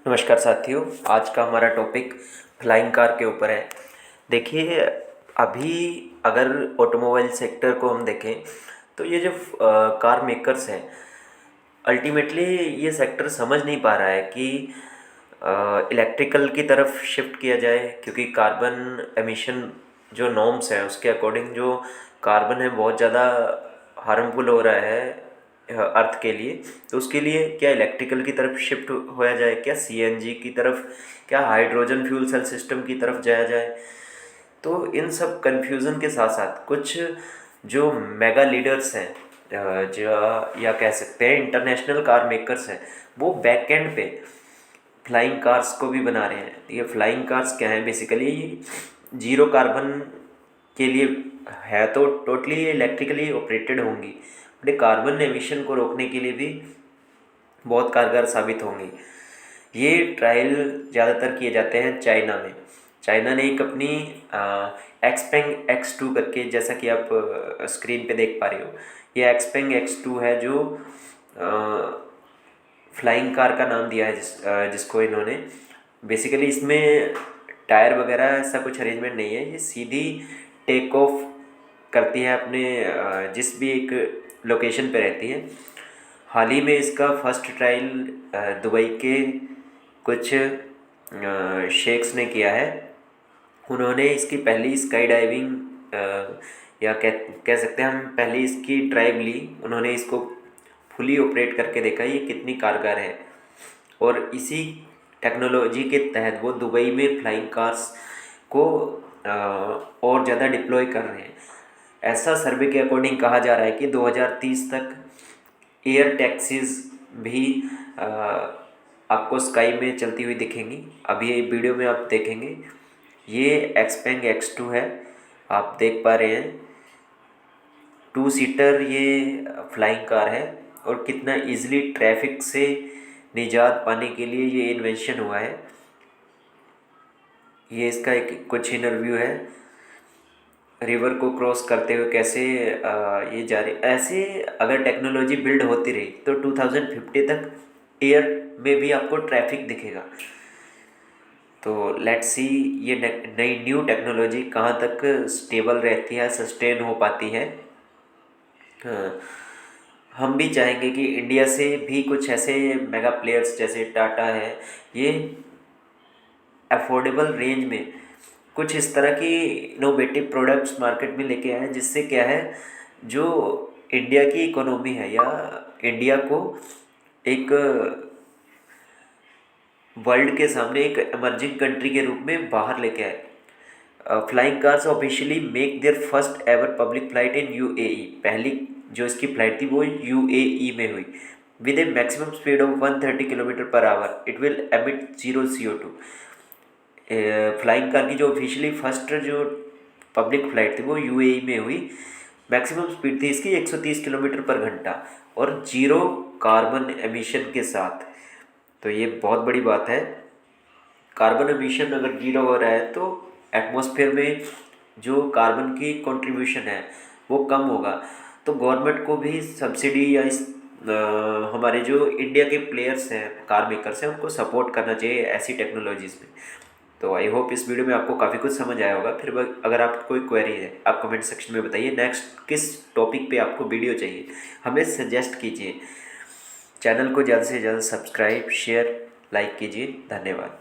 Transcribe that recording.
नमस्कार साथियों। आज का हमारा टॉपिक फ्लाइंग कार के ऊपर है। देखिए, अभी अगर ऑटोमोबाइल सेक्टर को हम देखें तो ये जो कार मेकर्स हैं, अल्टीमेटली ये सेक्टर समझ नहीं पा रहा है कि इलेक्ट्रिकल की तरफ शिफ्ट किया जाए, क्योंकि कार्बन एमिशन जो नॉर्म्स हैं उसके अकॉर्डिंग जो कार्बन है बहुत ज़्यादा हार्मफुल हो रहा है अर्थ के लिए। तो उसके लिए क्या इलेक्ट्रिकल की तरफ शिफ्ट होया जाए, क्या सीएनजी की तरफ, क्या हाइड्रोजन फ्यूल सेल सिस्टम की तरफ जाया जाए। तो इन सब कन्फ्यूज़न के साथ साथ कुछ जो मेगा लीडर्स हैं, जो या कह सकते हैं इंटरनेशनल कार मेकर्स हैं, वो बैक एंड पे फ्लाइंग कार्स को भी बना रहे हैं। ये फ्लाइंग कार्स क्या है, बेसिकली जीरो कार्बन के लिए है, तो टोटली ये इलेक्ट्रिकली ऑपरेटेड होंगी, बट कार्बन एमिशन को रोकने के लिए भी बहुत कारगर साबित होंगी। ये ट्रायल ज़्यादातर किए जाते हैं चाइना में। चाइना ने एक अपनी एक्सपेंग X2 करके, जैसा कि आप स्क्रीन पे देख पा रहे हो, ये एक्सपेंग X2 है जो फ्लाइंग कार का नाम दिया है, जिसको इन्होंने बेसिकली इसमें टायर वगैरह ऐसा कुछ अरेंजमेंट नहीं है। ये सीधी टेक ऑफ करती है अपने जिस भी एक लोकेशन पे रहती है। हाल ही में इसका फर्स्ट ट्रायल दुबई के कुछ शेख्स ने किया है। उन्होंने इसकी पहली स्काई डाइविंग या कह सकते हैं हम पहली इसकी ड्राइव ली। उन्होंने इसको फुली ऑपरेट करके देखा ये कितनी कारगर है, और इसी टेक्नोलॉजी के तहत वो दुबई में फ्लाइंग कार्स को और ज़्यादा डिप्लॉय कर रहे हैं। ऐसा सर्वे के अकॉर्डिंग कहा जा रहा है कि 2030 तक एयर टैक्सीज भी आपको स्काई में चलती हुई दिखेंगी। अभी ये वीडियो में आप देखेंगे, ये एक्सपेंग X2 है, आप देख पा रहे हैं। 2 सीटर ये फ्लाइंग कार है, और कितना इजीली ट्रैफिक से निजात पाने के लिए ये इन्वेंशन हुआ है। ये इसका एक कुछ इंटरव्यू है, रिवर को क्रॉस करते हुए कैसे ये जा रही। ऐसे अगर टेक्नोलॉजी बिल्ड होती रही तो 2050 तक एयर में भी आपको ट्रैफिक दिखेगा। तो लेट्स सी ये नई न्यू टेक्नोलॉजी कहाँ तक स्टेबल रहती है, सस्टेन हो पाती है। हाँ, हम भी चाहेंगे कि इंडिया से भी कुछ ऐसे मेगा प्लेयर्स जैसे टाटा है, ये अफोर्डेबल रेंज में कुछ इस तरह की इनोवेटिव प्रोडक्ट्स मार्केट में लेके आए, जिससे क्या है, जो इंडिया की इकोनॉमी है या इंडिया को एक वर्ल्ड के सामने एक इमर्जिंग कंट्री के रूप में बाहर लेके आए। Flying cars officially make their first ever public flight in UAE. पहली जो इसकी फ्लाइट थी वो यूएई में हुई। With A maximum speed of 130 kilometre per hour, it will emit zero CO2। Flying car की जो ऑफिशियली फर्स्ट जो पब्लिक फ्लाइट थी वो यूएई में हुई। मैक्सिमम स्पीड थी इसकी 130 किलोमीटर पर घंटा, और जीरो कार्बन एमिशन के साथ। तो ये बहुत बड़ी बात है। कार्बन एमिशन अगर जीरो हो रहा है तो एटमॉस्फेयर में जो कार्बन की कंट्रीब्यूशन है वो कम होगा। तो गवर्नमेंट को भी सब्सिडी या इस हमारे जो इंडिया के प्लेयर्स हैं, कार मेकर्स हैं, उनको सपोर्ट करना चाहिए ऐसी टेक्नोलॉजीज़ में। तो आई होप इस वीडियो में आपको काफ़ी कुछ समझ आया होगा। फिर अगर आपको कोई क्वेरी है आप कमेंट सेक्शन में बताइए, नेक्स्ट किस टॉपिक पे आपको वीडियो चाहिए हमें सजेस्ट कीजिए। चैनल को ज़्यादा से ज़्यादा सब्सक्राइब, शेयर, लाइक कीजिए। धन्यवाद।